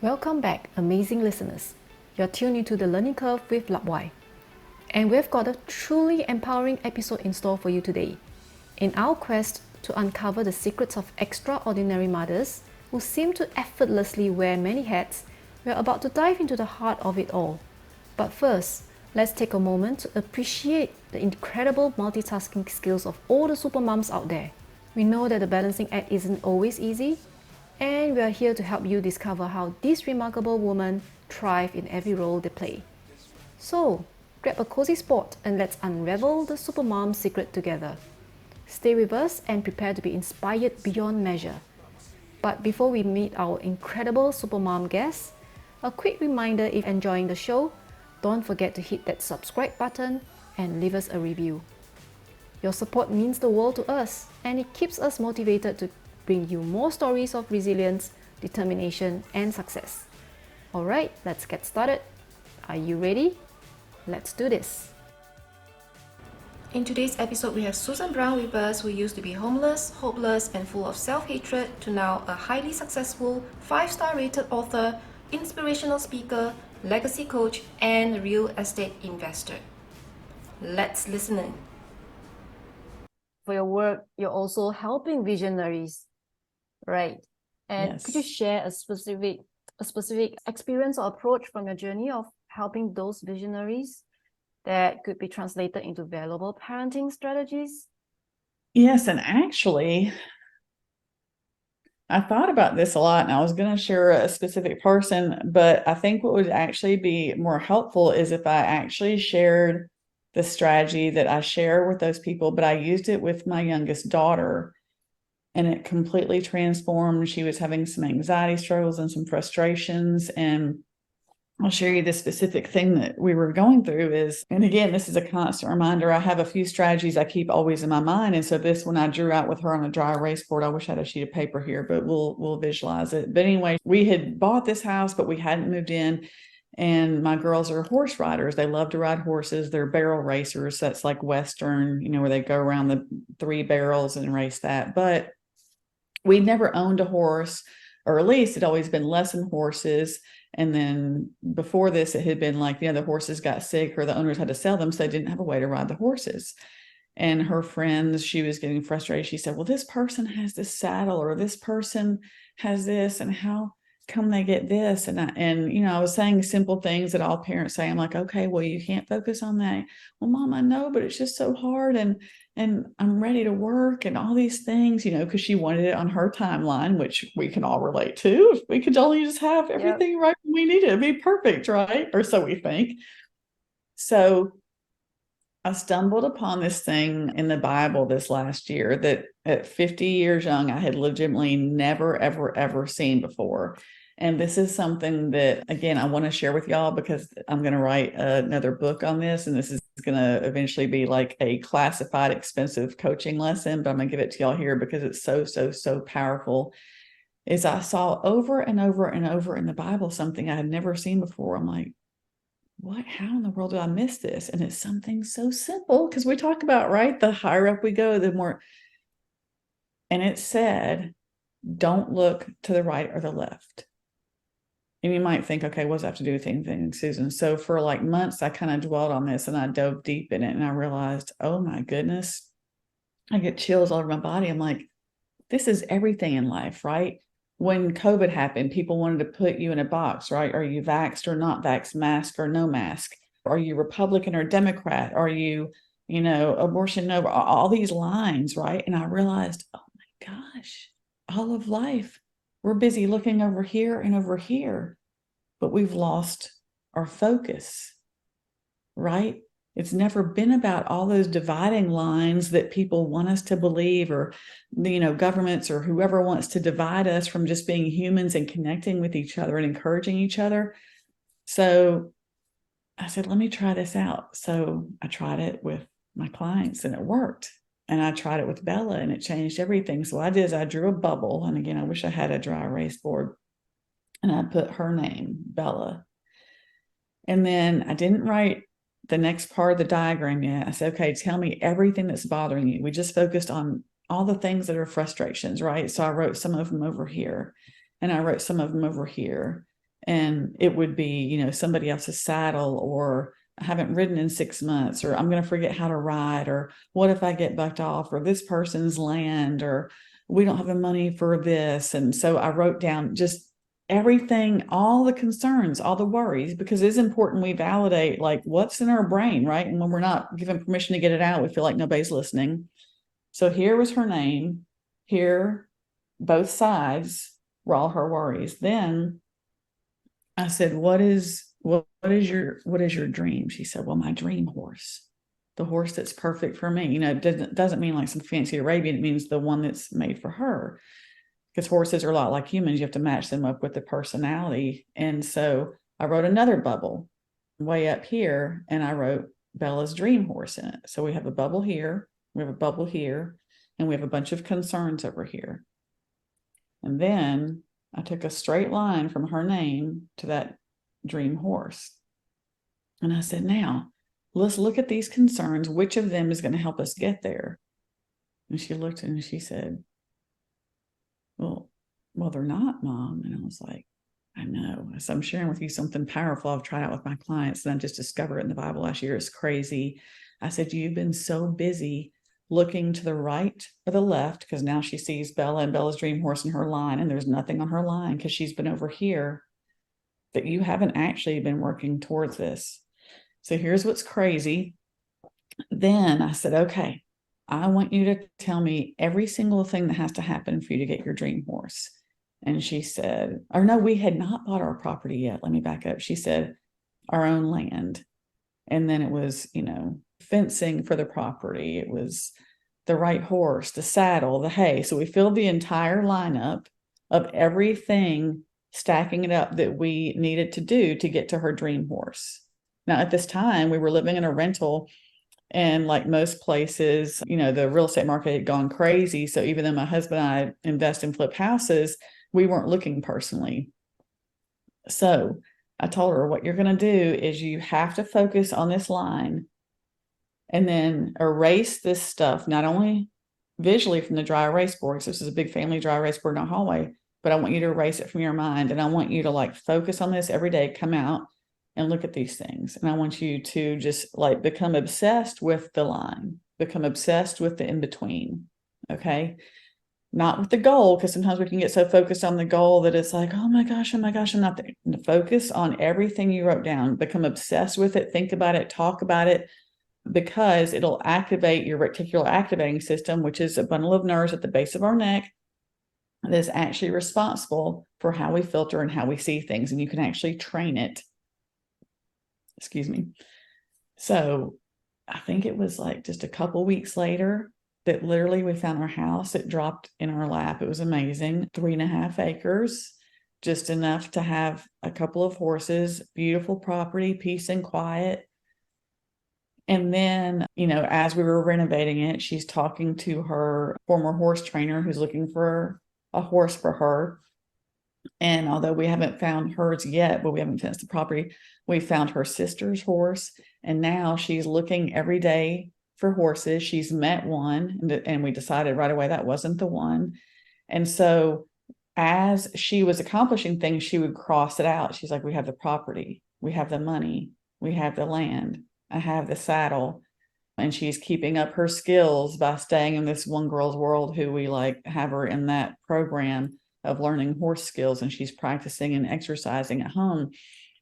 Welcome back, amazing listeners. You're tuned into the Learning Curve with Lapwai. And we've got a truly empowering episode in store for you today. In our quest to uncover the secrets of extraordinary mothers who seem to effortlessly wear many hats, we're about to dive into the heart of it all. But first, let's take a moment to appreciate the incredible multitasking skills of all the supermoms out there. We know that the balancing act isn't always easy, and we are here to help you discover how these remarkable women thrive in every role they play. So, grab a cozy spot and let's unravel the supermom secret together. Stay with us and prepare to be inspired beyond measure. But before we meet our incredible supermom guests, a quick reminder: if enjoying the show, don't forget to hit that subscribe button and leave us a review. Your support means the world to us, and it keeps us motivated to bring you more stories of resilience, determination, and success. Alright, let's get started. Are you ready? Let's do this. In today's episode, we have Susan Brown with us, who used to be homeless, hopeless, and full of self-hatred, to now a highly successful, 5-star rated author, inspirational speaker, legacy coach, and real estate investor. Let's listen in. For your work, you're also helping visionaries, right? And Yes. could you share a specific experience or approach from your journey of helping those visionaries that could be translated into valuable parenting strategies? Yes, and actually, I thought about this a lot, and I was going to share a specific person, but I think what would actually be more helpful is if I actually shared the strategy that I share with those people, but I used it with my youngest daughter, and it completely transformed. She was having some anxiety struggles and some frustrations, and I'll share you the specific thing that we were going through is, and again, this is a constant reminder. I have a few strategies I keep always in my mind. And so this one I drew out with her on a dry erase board. I wish I had a sheet of paper here, but we'll visualize it. But anyway, we had bought this house, but we hadn't moved in. And my girls are horse riders. They love to ride horses. They're barrel racers. That's like Western, where they go around the 3 barrels and race that. But we'd never owned a horse, or at least it'd always been lesson horses. And then before this, it had been like, the horses got sick or the owners had to sell them, so they didn't have a way to ride the horses. And her friends, she was getting frustrated. She said, well, this person has this saddle, or this person has this, and how come they get this? And I was saying simple things that all parents say. I'm like, okay, well, you can't focus on that. Well, Mom, I know, but it's just so hard. And I'm ready to work and all these things, because she wanted it on her timeline, which we can all relate to. If we could only just have everything right when we need it, it'd be perfect, right? Or so we think. So I stumbled upon this thing in the Bible this last year that at 50 years young, I had legitimately never, ever, ever seen before. And this is something that, again, I want to share with y'all because I'm going to write another book on this. And this is going to eventually be like a classified, expensive coaching lesson, but I'm going to give it to y'all here because it's so, so, so powerful. Is I saw over and over and over in the Bible something I had never seen before. I'm like, what? How in the world did I miss this? And it's something so simple, because we talk about, right, the higher up we go, the more. And it said, don't look to the right or the left. And you might think, okay, what does that have to do with anything, Susan? So for like months, I kind of dwelled on this and I dove deep in it, and I realized, oh my goodness, I get chills all over my body. I'm like, this is everything in life, right? When COVID happened, people wanted to put you in a box, right? Are you vaxxed or not vaxxed, mask or no mask? Are you Republican or Democrat? Are you, abortion no, all these lines, right? And I realized, oh my gosh, all of life, we're busy looking over here and over here, but we've lost our focus, right? It's never been about all those dividing lines that people want us to believe, or, governments or whoever wants to divide us from just being humans and connecting with each other and encouraging each other. So I said, let me try this out. So I tried it with my clients and it worked. And I tried it with Bella and it changed everything. So I did is I drew a bubble. And again, I wish I had a dry erase board. And I put her name, Bella. And then I didn't write the next part of the diagram yet. I said, okay, tell me everything that's bothering you. We just focused on all the things that are frustrations, right? So I wrote some of them over here, and I wrote some of them over here. And it would be, somebody else's saddle, or I haven't ridden in 6 months, or I'm going to forget how to ride, or what if I get bucked off, or this person's land, or we don't have the money for this. And so I wrote down just everything, all the concerns, all the worries, because it's important we validate like what's in our brain, right? And when we're not given permission to get it out, we feel like nobody's listening. So here was her name. Here, both sides were all her worries. Then I said, what is your dream? She said, well, my dream horse, the horse that's perfect for me. It doesn't mean like some fancy Arabian. It means the one that's made for her, because horses are a lot like humans. You have to match them up with the personality. And so I wrote another bubble way up here, and I wrote Bella's dream horse in it. So we have a bubble here, we have a bubble here, and we have a bunch of concerns over here. And then I took a straight line from her name to that dream horse. And I said, now let's look at these concerns. Which of them is going to help us get there? And she looked and she said, well, they're not, Mom. And I was like, I know. So I'm sharing with you something powerful I've tried out with my clients, and I just discovered it in the Bible last year. It's crazy. I said, you've been so busy looking to the right or the left, because now she sees Bella and Bella's dream horse in her line, and there's nothing on her line because she's been over here, that you haven't actually been working towards this. So here's what's crazy. Then I said, okay, I want you to tell me every single thing that has to happen for you to get your dream horse. And she said, or no, we had not bought our property yet. Let me back up. She said, our own land. And then it was, fencing for the property. It was the right horse, the saddle, the hay. So we filled the entire lineup of everything, stacking it up that we needed to do to get to her dream horse. Now, at this time, we were living in a rental, and like most places, the real estate market had gone crazy. So even though my husband and I invest in flip houses, we weren't looking personally. So I told her, what you're going to do is you have to focus on this line and then erase this stuff, not only visually from the dry erase board, because this is a big family dry erase board in our hallway, but I want you to erase it from your mind. And I want you to like focus on this every day, come out and look at these things. And I want you to just like become obsessed with the line, become obsessed with the in-between. Okay. Not with the goal, because sometimes we can get so focused on the goal that it's like, oh my gosh, I'm not there. Focus on everything you wrote down, become obsessed with it, think about it, talk about it, because it'll activate your reticular activating system, which is a bundle of nerves at the base of our neck that is actually responsible for how we filter and how we see things. And you can actually train it. Excuse me. So I think it was like just a couple weeks later that literally we found our house. It dropped in our lap. It was amazing. 3.5 acres, just enough to have a couple of horses, beautiful property, peace and quiet. And then, as we were renovating it, she's talking to her former horse trainer who's looking for a horse for her. And although we haven't found hers yet, but we haven't fenced the property, we found her sister's horse. And now she's looking every day for horses. She's met one, and we decided right away that wasn't the one. And so as she was accomplishing things, she would cross it out. She's like, we have the property, we have the money, we have the land, I have the saddle. And she's keeping up her skills by staying in this one girl's world who we like have her in that program of learning horse skills, and she's practicing and exercising at home.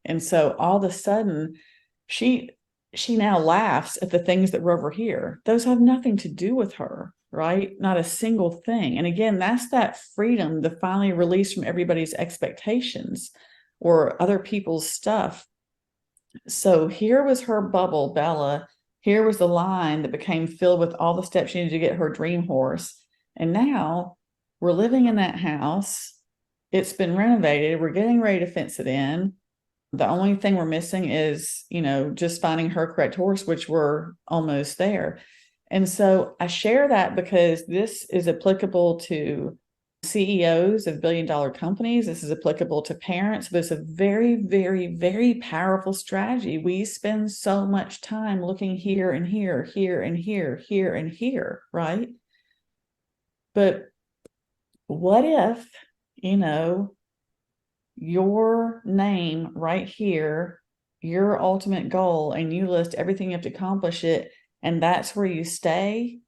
And so all of a sudden she now laughs at the things that were over here. Those have nothing to do with her, right? Not a single thing. And again, that's that freedom to finally release from everybody's expectations or other people's stuff. So here was her bubble, Bella. Here was the line that became filled with all the steps she needed to get her dream horse. And now we're living in that house. It's been renovated. We're getting ready to fence it in. The only thing we're missing is, just finding her correct horse, which we're almost there. And so I share that because this is applicable to CEOs of billion-dollar companies. This is applicable to parents, but it's a very, very, very powerful strategy. We spend so much time looking here and here, here and here, here and here, right? But what if, your name right here, your ultimate goal, and you list everything you have to accomplish it, and that's where you stay,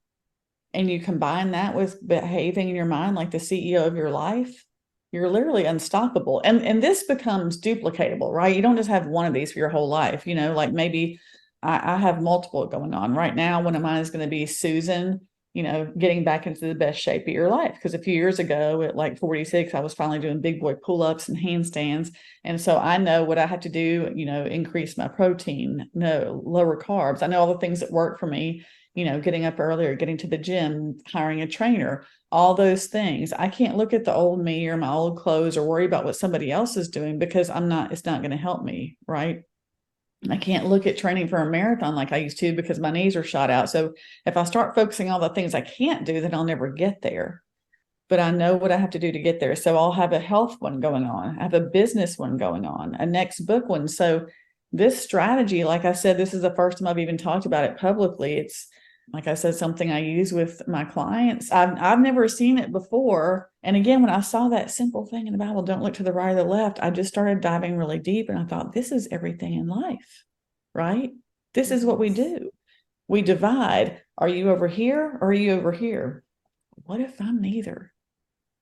and you combine that with behaving in your mind like the CEO of your life, you're literally unstoppable. And this becomes duplicatable, right? You don't just have one of these for your whole life. Like maybe I have multiple going on right now. One of mine is going to be Susan, getting back into the best shape of your life. Because a few years ago at like 46, I was finally doing big boy pull-ups and handstands. And so I know what I have to do, increase my protein, no, lower carbs. I know all the things that work for me, getting up earlier, getting to the gym, hiring a trainer, all those things. I can't look at the old me or my old clothes or worry about what somebody else is doing because it's not going to help me, right? I can't look at training for a marathon like I used to because my knees are shot out. So if I start focusing on all the things I can't do, then I'll never get there. But I know what I have to do to get there. So I'll have a health one going on. I have a business one going on, a next book one. So this strategy, like I said, this is the first time I've even talked about it publicly. It's, like I said, something I use with my clients. I've never seen it before. And again, when I saw that simple thing in the Bible, don't look to the right or the left, I just started diving really deep. And I thought, this is everything in life, right? This is what we do. We divide. Are you over here or are you over here? What if I'm neither?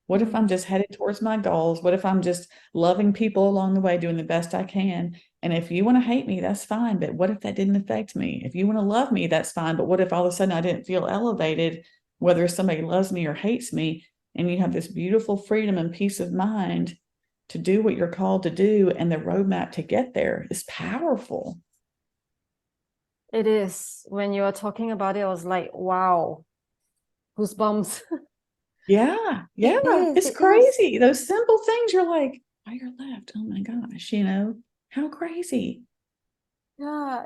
What if I'm just headed towards my goals? What if I'm just loving people along the way, doing the best I can? And if you want to hate me, that's fine. But what if that didn't affect me? If you want to love me, that's fine. But what if all of a sudden I didn't feel elevated, whether somebody loves me or hates me? And you have this beautiful freedom and peace of mind to do what you're called to do. And the roadmap to get there is powerful. It is. When you were talking about it, I was like, wow, goosebumps. Yeah. It's It crazy. is. Those simple things, you're like, oh, you're left. Oh my gosh, how crazy. Yeah,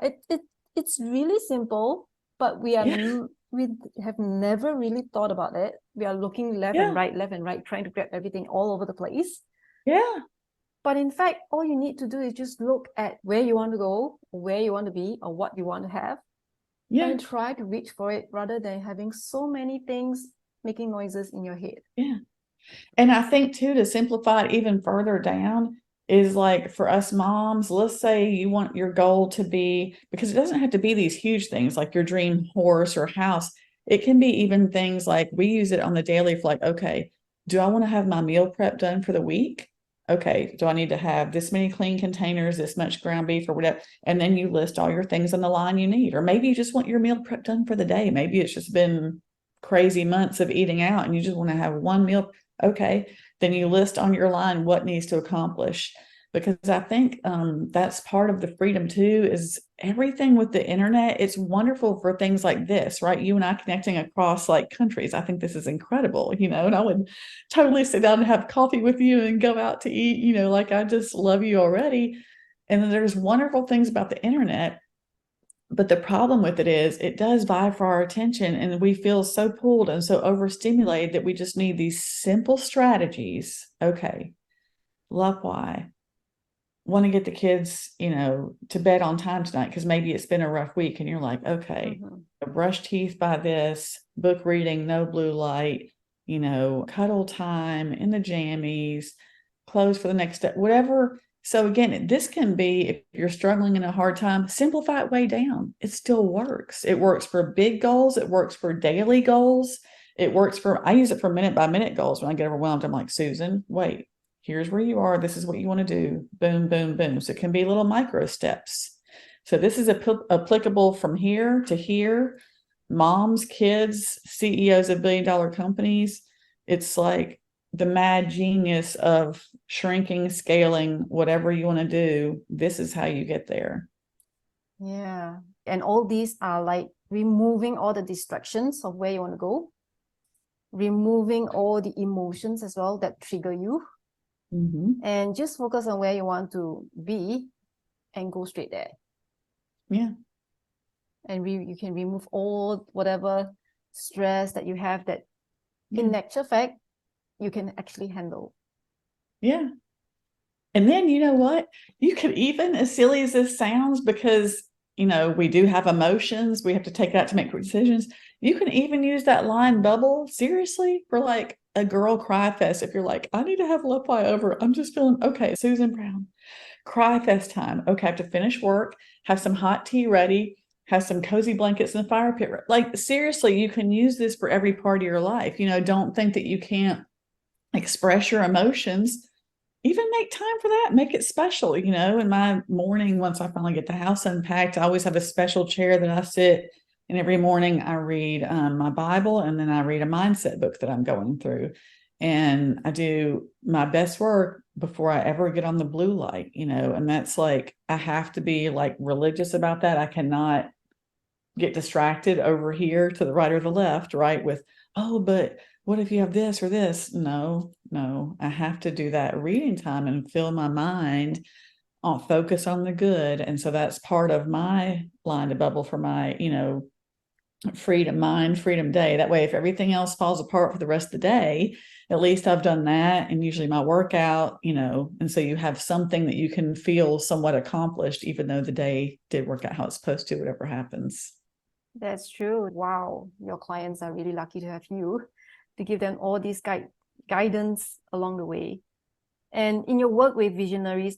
it's really simple, but we have never really thought about it. We are looking left and right, trying to grab everything all over the place. Yeah. But in fact, all you need to do is just look at where you want to go, where you want to be, or what you want to have, and try to reach for it rather than having so many things making noises in your head. Yeah. And I think too, to simplify it even further down is like for us moms, let's say you want your goal to be, because it doesn't have to be these huge things like your dream horse or house. It can be even things like we use it on the daily for like, okay, do I want to have my meal prep done for the week? Okay, do I need to have this many clean containers, this much ground beef or whatever? And then you list all your things on the line you need. Or maybe you just want your meal prep done for the day. Maybe it's just been crazy months of eating out and you just want to have one meal. Okay, then you list on your line what needs to accomplish. Because I think that's part of the freedom too, is everything with the internet. It's wonderful for things like this, right? You and I connecting across like countries. I think this is incredible, and I would totally sit down and have coffee with you and go out to eat, like I just love you already. And then there's wonderful things about the internet. But the problem with it is it does vie for our attention and we feel so pulled and so overstimulated that we just need these simple strategies. Okay, love why. Want to get the kids, to bed on time tonight because maybe it's been a rough week and you're like, okay, brush teeth by this, book reading, no blue light, cuddle time in the jammies, clothes for the next day, whatever. So again, this can be, if you're struggling in a hard time, simplify it way down. It still works. It works for big goals. It works for daily goals. I use it for minute by minute goals. When I get overwhelmed, I'm like, Susan, wait, here's where you are. This is what you want to do. Boom, boom, boom. So it can be little micro steps. So this is applicable from here to here. Moms, kids, CEOs of billion-dollar companies. It's like the mad genius of shrinking, scaling, whatever you want to do. This is how you get there. Yeah. And all these are like removing all the distractions of where you want to go, removing all the emotions as well that trigger you, and just focus on where you want to be and go straight there. Yeah. And you can remove all whatever stress that you have that in actual fact, you can actually handle. Yeah. And then you know what? You could even, as silly as this sounds, because we do have emotions, we have to take that to make decisions. You can even use that line bubble seriously for like a girl cry fest. If you're like, I need to have Love Pie over, I'm just feeling okay. Susan Brown, cry fest time. Okay, I have to finish work, have some hot tea ready, have some cozy blankets in the fire pit. Like, seriously, you can use this for every part of your life. Don't think that you can't express your emotions. Even make time for that, make it special. In my morning, once I finally get the house unpacked, I always have a special chair that I sit, and every morning I read my Bible, and then I read a mindset book that I'm going through, and I do my best work before I ever get on the blue light. And that's like, I have to be like religious about that. I cannot get distracted over here to the right or the left, right? With, oh, but what if you have this or this? No, I have to do that reading time and fill my mind on, focus on the good. And so that's part of my line to bubble for my, freedom day. That way, if everything else falls apart for the rest of the day, at least I've done that, and usually my workout, and so you have something that you can feel somewhat accomplished, even though the day did work out how it's supposed to, whatever happens. That's true. Wow, your clients are really lucky to have you to give them all this guidance along the way. And in your work with visionaries,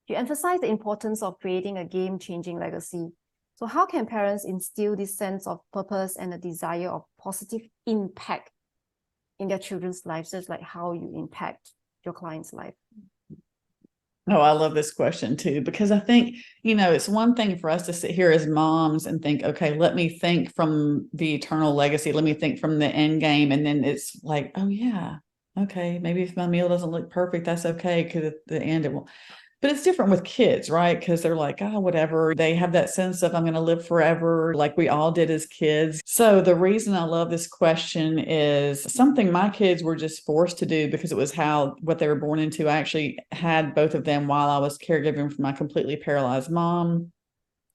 you emphasize the importance of creating a game-changing legacy. So how can parents instill this sense of purpose and a desire of positive impact in their children's lives, just like how you impact your client's life? Oh, I love this question too, because I think, it's one thing for us to sit here as moms and think, okay, let me think from the eternal legacy. Let me think from the end game. And then it's like, oh yeah, okay, maybe if my meal doesn't look perfect, that's okay. Because at the end it will. But it's different with kids, right? Because they're like, oh, whatever. They have that sense of, I'm going to live forever, like we all did as kids. So the reason I love this question is something my kids were just forced to do because it was what they were born into. I actually had both of them while I was caregiving for my completely paralyzed mom.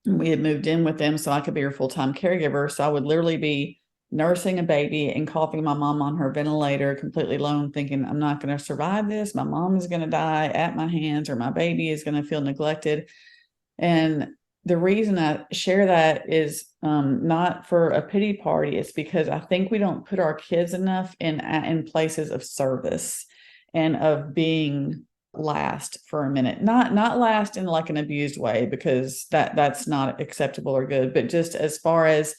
We had moved in with them so I could be her full-time caregiver. So I would literally be nursing a baby and coughing my mom on her ventilator, completely alone, thinking, I'm not going to survive this. My mom is going to die at my hands, or my baby is going to feel neglected. And the reason I share that is not for a pity party. It's because I think we don't put our kids enough in places of service and of being last for a minute, not last in like an abused way, because that's not acceptable or good, but just as far as,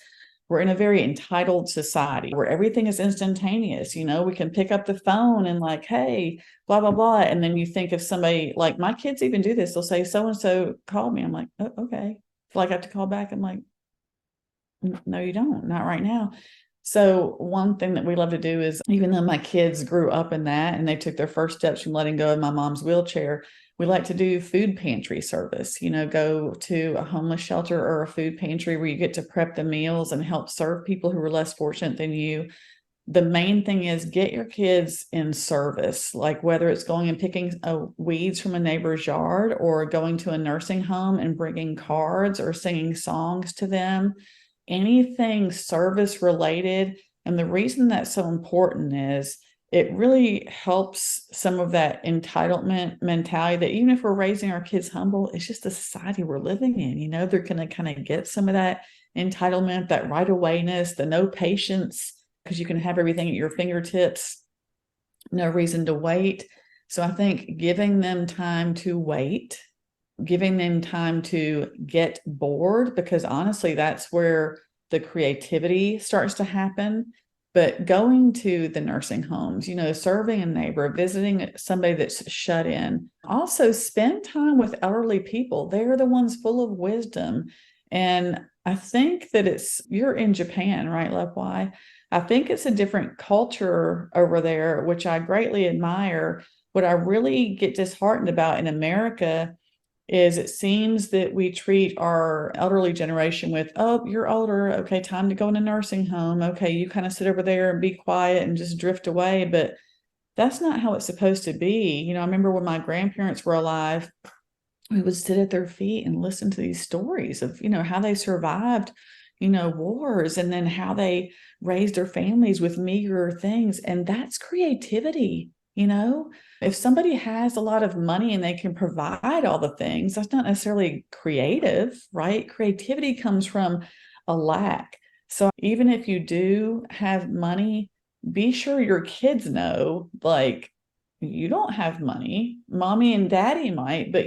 we're in a very entitled society where everything is instantaneous. We can pick up the phone and like, hey, blah, blah, blah. And then you think of somebody, like my kids even do this. They'll say, so-and-so called me. I'm like, oh, okay. Feel like I have to call back. I'm like, no, you don't, not right now. So one thing that we love to do is, even though my kids grew up in that and they took their first steps from letting go of my mom's wheelchair, we like to do food pantry service, go to a homeless shelter or a food pantry where you get to prep the meals and help serve people who are less fortunate than you. The main thing is get your kids in service, like whether it's going and picking weeds from a neighbor's yard, or going to a nursing home and bringing cards or singing songs to them, anything service related. And the reason that's so important is it really helps some of that entitlement mentality that even if we're raising our kids humble, it's just the society we're living in. They're going to kind of get some of that entitlement, that right awayness, the no patience, because you can have everything at your fingertips, no reason to wait. So I think giving them time to wait, giving them time to get bored, because honestly, that's where the creativity starts to happen. But going to the nursing homes, serving a neighbor, visiting somebody that's shut in, also spend time with elderly people. They're the ones full of wisdom. And I think that you're in Japan, right, Love? Why? I think it's a different culture over there, which I greatly admire. What I really get disheartened about in America is it seems that we treat our elderly generation with, oh, you're older. Okay, time to go in a nursing home. Okay, you kind of sit over there and be quiet and just drift away. But that's not how it's supposed to be. I remember when my grandparents were alive, we would sit at their feet and listen to these stories of, how they survived, wars, and then how they raised their families with meager things. And that's creativity. If somebody has a lot of money and they can provide all the things, that's not necessarily creative, right? Creativity comes from a lack. So even if you do have money, be sure your kids know, like, you don't have money. Mommy and daddy might, but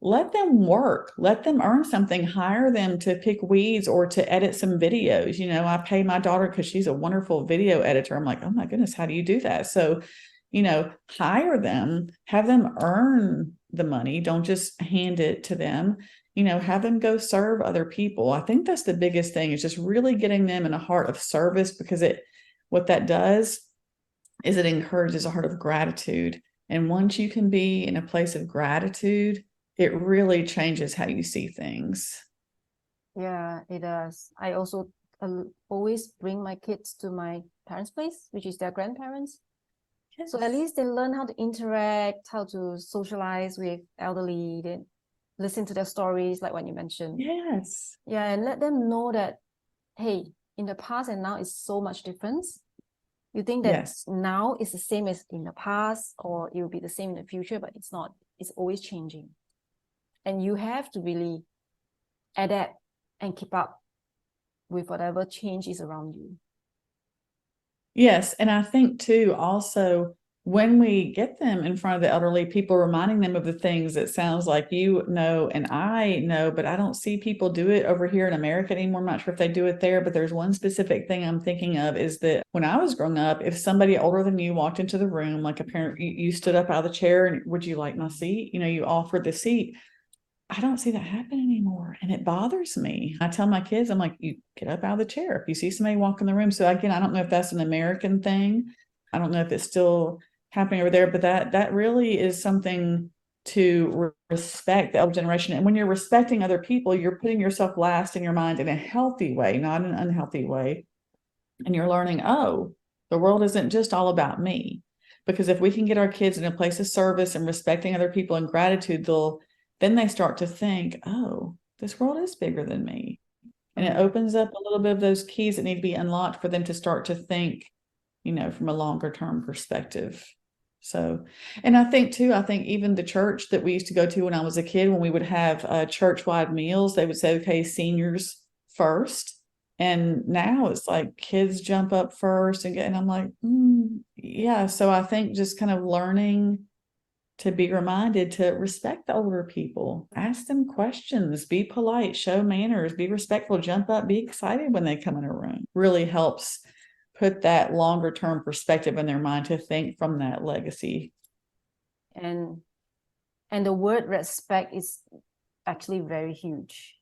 let them work, let them earn something, hire them to pick weeds or to edit some videos. I pay my daughter because she's a wonderful video editor. I'm like, oh my goodness, how do you do that? So, hire them, have them earn the money. Don't just hand it to them. Have them go serve other people. I think that's the biggest thing, is just really getting them in a heart of service, because what that does is it encourages a heart of gratitude. And once you can be in a place of gratitude, it really changes how you see things. Yeah, it does. I also always bring my kids to my parents' place, which is their grandparents. Yes. So at least they learn how to interact, how to socialize with elderly, they listen to their stories, like what you mentioned. Yes. Yeah, and let them know that, hey, in the past and now is so much difference. You think that yes, now is the same as in the past, or it will be the same in the future, but it's not. It's always changing. And you have to really adapt and keep up with whatever change is around you. Yes. And I think too, also, when we get them in front of the elderly, people reminding them of the things that sounds like and I know, but I don't see people do it over here in America anymore. I'm not sure if they do it there, but there's one specific thing I'm thinking of, is that when I was growing up, if somebody older than you walked into the room, like a parent, you stood up out of the chair and, would you like my seat? You offered the seat. I don't see that happen anymore. And it bothers me. I tell my kids, I'm like, you get up out of the chair if you see somebody walk in the room. So again, I don't know if that's an American thing. I don't know if it's still happening over there, but that really is something to respect the elder generation. And when you're respecting other people, you're putting yourself last in your mind in a healthy way, not an unhealthy way. And you're learning, oh, the world isn't just all about me. Because if we can get our kids in a place of service and respecting other people and gratitude, then they start to think, oh, this world is bigger than me. And it opens up a little bit of those keys that need to be unlocked for them to start to think, from a longer term perspective. So, and I think even the church that we used to go to when I was a kid, when we would have church-wide meals, they would say, okay, seniors first. And now it's like kids jump up first and I'm like, yeah. So I think just kind of learning to be reminded to respect the older people, ask them questions, be polite, show manners, be respectful, jump up, be excited when they come in a room, really helps put that longer term perspective in their mind to think from that legacy. And the word respect is actually very huge.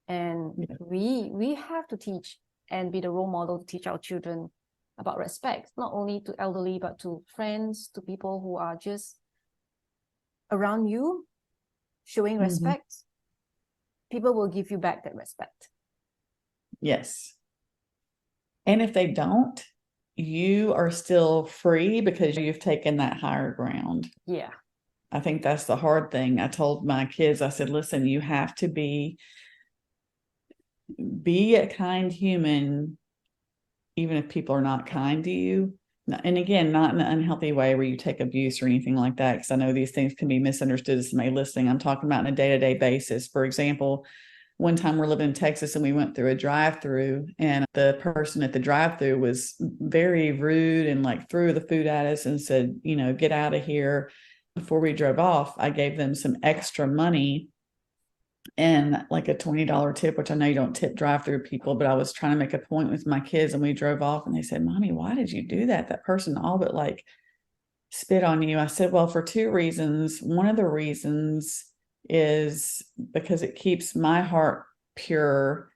And we have to teach and be the role model to teach our children about respect, not only to elderly, but to friends, to people who are just around you, showing respect. People will give you back that respect. Yes. And if they don't, you are still free because you've taken that higher ground. Yeah. I think that's the hard thing. I told my kids, I said, listen, you have to be a kind human, even if people are not kind to you. And again, not in an unhealthy way where you take abuse or anything like that, because I know these things can be misunderstood as somebody listening. I'm talking about on a day-to-day basis. For example, one time we're living in Texas and we went through a drive-through, and the person at the drive-through was very rude and like threw the food at us and said, get out of here. Before we drove off, I gave them some extra money and like a $20 tip, which I know you don't tip drive-through people, but I was trying to make a point with my kids, and we drove off and they said, Mommy, why did you do that? That person all but like spit on you. I said, well, for two reasons. One of the reasons is because it keeps my heart pure.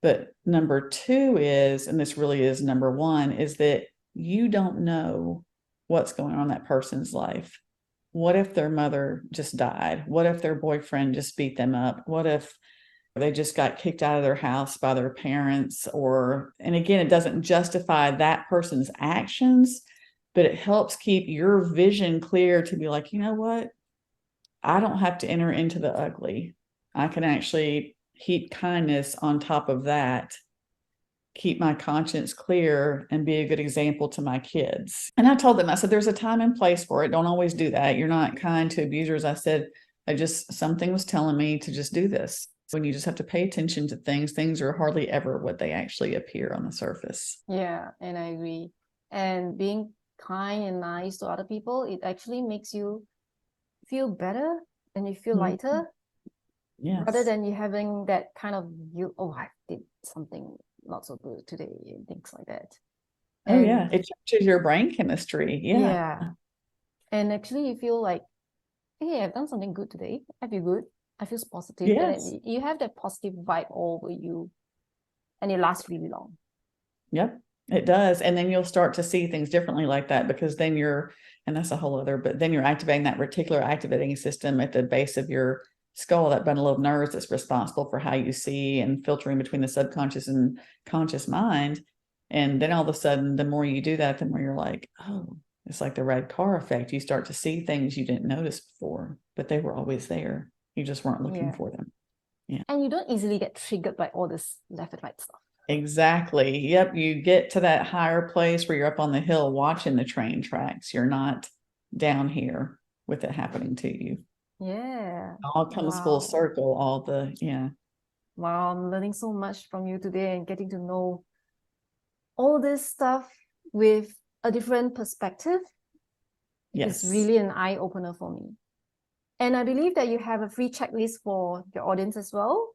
But number two is, and this really is number one, is that you don't know what's going on in that person's life. What if their mother just died? What if their boyfriend just beat them up? What if they just got kicked out of their house by their parents? And again, it doesn't justify that person's actions, but it helps keep your vision clear to be like, you know what? I don't have to enter into the ugly. I can actually heap kindness on top of that, keep my conscience clear, and be a good example to my kids. And I told them, I said, there's a time and place for it. Don't always do that. You're not kind to abusers. I said, something was telling me to just do this. When you just have to pay attention to things are hardly ever what they actually appear on the surface. Yeah, and I agree. And being kind and nice to other people, it actually makes you feel better and you feel lighter, rather Yes. than you having that kind of I did something not so good today and things like that. Oh yeah, And it changes your brain chemistry. Yeah. yeah, and actually you feel like, hey, I've done something good today. I feel good. I feel positive, and Yes. then you have that positive vibe over you, and it lasts really long. Yep, it does. And then you'll start to see things differently like that, because then and that's a whole other, but then you're activating that reticular activating system at the base of your skull, that bundle of nerves that's responsible for how you see and filtering between the subconscious and conscious mind. And then all of a sudden, the more you do that, the more you're like, oh, it's like the red car effect. You start to see things you didn't notice before, but they were always there. You just weren't looking for them. Yeah. And you don't easily get triggered by all this left and right stuff. Exactly. Yep. You get to that higher place where you're up on the hill watching the train tracks. You're not down here with it happening to you. Yeah. It all comes full circle. Yeah. Wow, I'm learning so much from you today and getting to know all this stuff with a different perspective. Yes. Is really an eye opener for me. And I believe that you have a free checklist for your audience as well.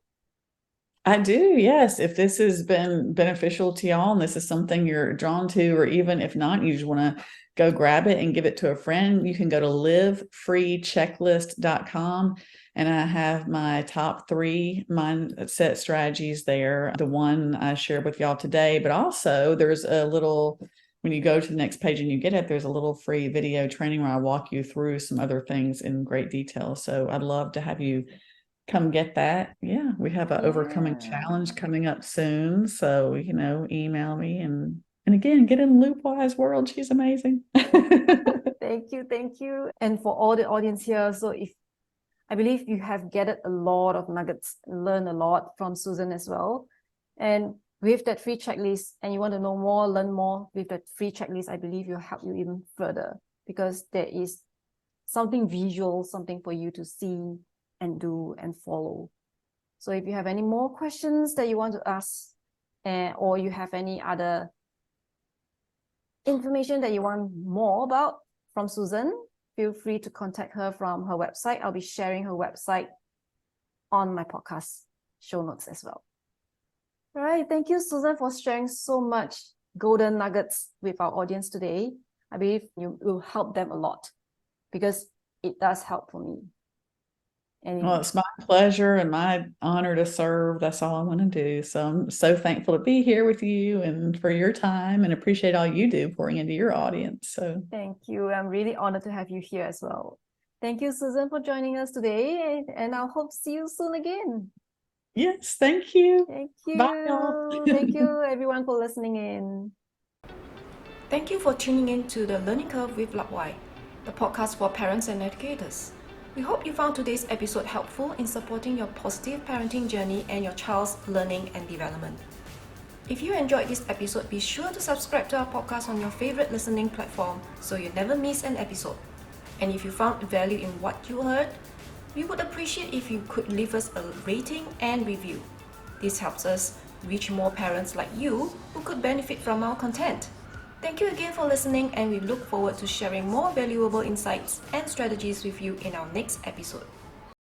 I do, yes. If this has been beneficial to y'all and this is something you're drawn to, or even if not, you just want to go grab it and give it to a friend, you can go to livefreechecklist.com. And I have my top 3 mindset strategies there. The one I shared with y'all today, but also there's a little, when you go to the next page and you get it, there's a little free video training where I walk you through some other things in great detail. So I'd love to have you come get that. Yeah, we have an overcoming challenge coming up soon. So, email me and again, get in Loopwise world. She's amazing. Thank you, thank you. And for all the audience here, so if I believe you have gathered a lot of nuggets, learned a lot from Susan as well. And with that free checklist, and you want to know more, learn more with that free checklist, I believe will help you even further, because there is something visual, something for you to see and do and follow. So if you have any more questions that you want to ask, or you have any other information that you want more about from Susan, feel free to contact her from her website. I'll be sharing her website on my podcast show notes as well. All right. Thank you, Susan, for sharing so much golden nuggets with our audience today. I believe you will help them a lot, because it does help for me. Well, it's my pleasure and my honor to serve. That's all I want to do. So I'm so thankful to be here with you and for your time, and appreciate all you do pouring into your audience. So thank you. I'm really honored to have you here as well. Thank you, Susan, for joining us today, and I hope to see you soon again. Yes, thank you. Thank you. Bye, y'all. Thank you, everyone, for listening in. Thank you for tuning in to the Learning Curve with Lapwai, the podcast for parents and educators. We hope you found today's episode helpful in supporting your positive parenting journey and your child's learning and development. If you enjoyed this episode, be sure to subscribe to our podcast on your favorite listening platform so you never miss an episode. And if you found value in what you heard, we would appreciate if you could leave us a rating and review. This helps us reach more parents like you who could benefit from our content. Thank you again for listening, and we look forward to sharing more valuable insights and strategies with you in our next episode.